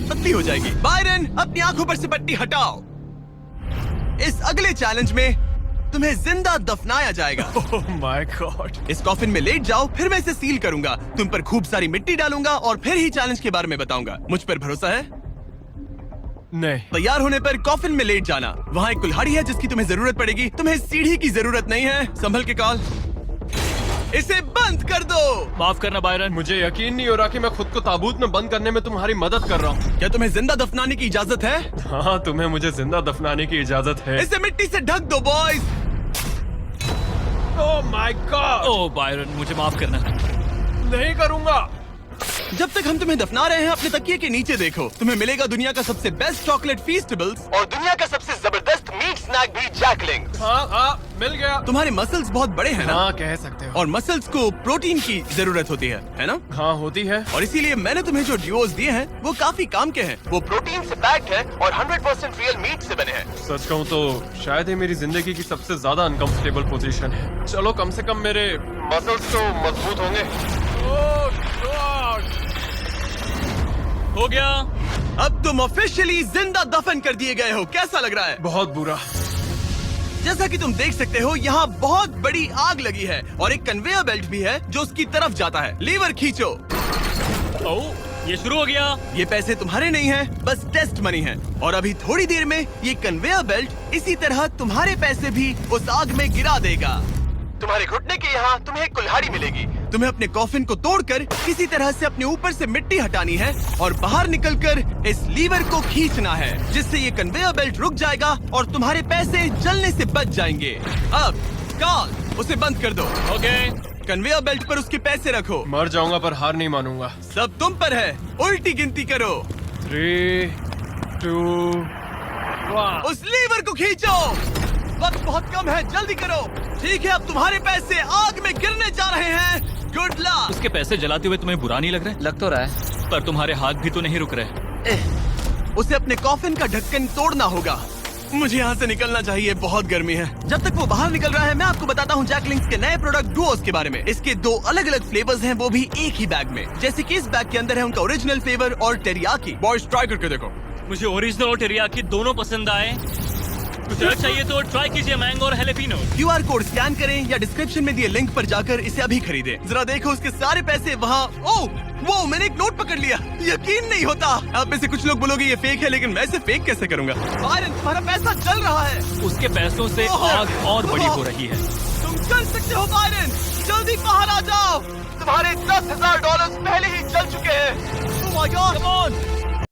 बहुत पतली हो जाएगी। बायरन, अपनी आंखों पर से पट्टी हटाओ। इस अगले चैलेंज में तुम्हें जिंदा दफनाया जाएगा। ओह माय गॉड। इस कॉफिन में लेट जाओ, फिर मैं इसे सील करूंगा, तुम पर खूब सारी मिट्टी डालूंगा और फिर ही चैलेंज के बारे में बताऊंगा। मुझ पर भरोसा है? नहीं। तैयार होने पर कॉफिन में लेट जाना। वहाँ एक कुल्हाड़ी है जिसकी तुम्हें जरूरत पड़ेगी। तुम्हें सीढ़ी की जरूरत नहीं है। संभल के कॉल। इसे बंद कर दो। माफ करना बायरन, मुझे यकीन नहीं हो रहा कि मैं खुद को ताबूत में बंद करने में तुम्हारी मदद कर रहा हूँ। क्या तुम्हें जिंदा दफनाने की इजाजत है? हाँ, तुम्हें मुझे जिंदा दफनाने की इजाजत है। इसे मिट्टी से ढक दो boys. Oh my God. Oh Byron, मुझे माफ करना। नहीं करूँगा। जब तक हम तुम्हें दफना रहे हैं, अपने तकिए के नीचे देखो। तुम्हें मिलेगा दुनिया का सबसे बेस्ट चॉकलेट फीस्टेबल्स और दुनिया का सबसे जबरदस्त मीट स्नैक भी, जैकलिंग। हाँ, मिल गया। तुम्हारे मसल्स बहुत बड़े हैं ना? हाँ, कह सकते हो। और मसल्स को प्रोटीन की जरूरत होती है ना? हाँ, होती है। और इसीलिए मैंने तुम्हें जो ड्यूओस दिए हैं वो काफी काम के हैं। वो प्रोटीन से पैक्ड है और 100% रियल मीट से बने हैं। सच कहूँ तो शायद ये मेरी जिंदगी की सबसे ज्यादा अनकंफर्टेबल पोजीशन है। चलो, कम से कम मेरे मसल्स तो मजबूत होंगे। ओह गॉड। हो गया। अब तुम ऑफिशियली जिंदा दफन कर दिए गए हो। कैसा लग रहा है? बहुत बुरा। जैसा कि तुम देख सकते हो, यहाँ बहुत बड़ी आग लगी है और एक कन्वेयर बेल्ट भी है जो उसकी तरफ जाता है। लीवर खींचो। ओह, ये शुरू हो गया। ये पैसे तुम्हारे नहीं हैं, बस टेस्ट मनी है। और अभी थोड़ी देर में ये कन्वेयर बेल्ट इसी तरह तुम्हारे पैसे भी उस आग में गिरा देगा। तुम्हारे घुटने के यहाँ तुम्हें एक कुल्हाड़ी मिलेगी। तुम्हें अपने कॉफिन को तोड़कर किसी तरह से अपने ऊपर से मिट्टी हटानी है और बाहर निकलकर इस लीवर को खींचना है, जिससे ये कन्वेयर बेल्ट रुक जाएगा और तुम्हारे पैसे जलने से बच जाएंगे। अब कॉल, उसे बंद कर दो। ओके। कन्वेयर बेल्ट पर उसके पैसे रखो। मर जाऊंगा पर हार नहीं मानूंगा। सब तुम पर है। उल्टी गिनती करो। 3, 2, 1। उस लीवर को खींचो। वक्त बहुत कम है, जल्दी करो। ठीक है, अब तुम्हारे पैसे आग में गिरने जा रहे हैं। Good luck. उसके पैसे जलाते हुए तुम्हें बुरा नहीं लग रहा है? लग तो रहा है, पर तुम्हारे हाथ भी तो नहीं रुक रहे। उसे अपने कॉफिन का ढक्कन तोड़ना होगा। मुझे यहाँ से निकलना चाहिए, बहुत गर्मी है। जब तक वो बाहर निकल रहा है, मैं आपको बताता हूँ जैकलिंग्स के नए प्रोडक्ट डुओस के बारे में। इसके 2 अलग अलग फ्लेवर्स हैं, वो भी एक ही बैग में। जैसे कि इस बैग के अंदर है उनका ओरिजिनल फ्लेवर और टेरियाकी। बॉयज, ट्राई करके देखो। मुझे ओरिजिनल और टेरियाकी दोनों पसंद आए। कुछ अलग चाहिए तो ट्राई कीजिए मैंगो और हैलेपिनो। QR कोड स्कैन करें या डिस्क्रिप्शन में दिए लिंक पर जाकर इसे अभी खरीदें। जरा देखो, उसके सारे पैसे वहाँ। ओह वो, मैंने एक नोट पकड़ लिया। यकीन नहीं होता। आप में से कुछ लोग बोलोगे ये फेक है, लेकिन मैं इसे फेक कैसे करूंगा? बायरन, तुम्हारा पैसा जल रहा है। उसके पैसों से आग और बड़ी हो रही है। तुम कर सकते हो बायरन, जल्दी बाहर आ जाओ। तुम्हारे $10,000 पहले ही जल चुके हैं। Oh my God! Come on!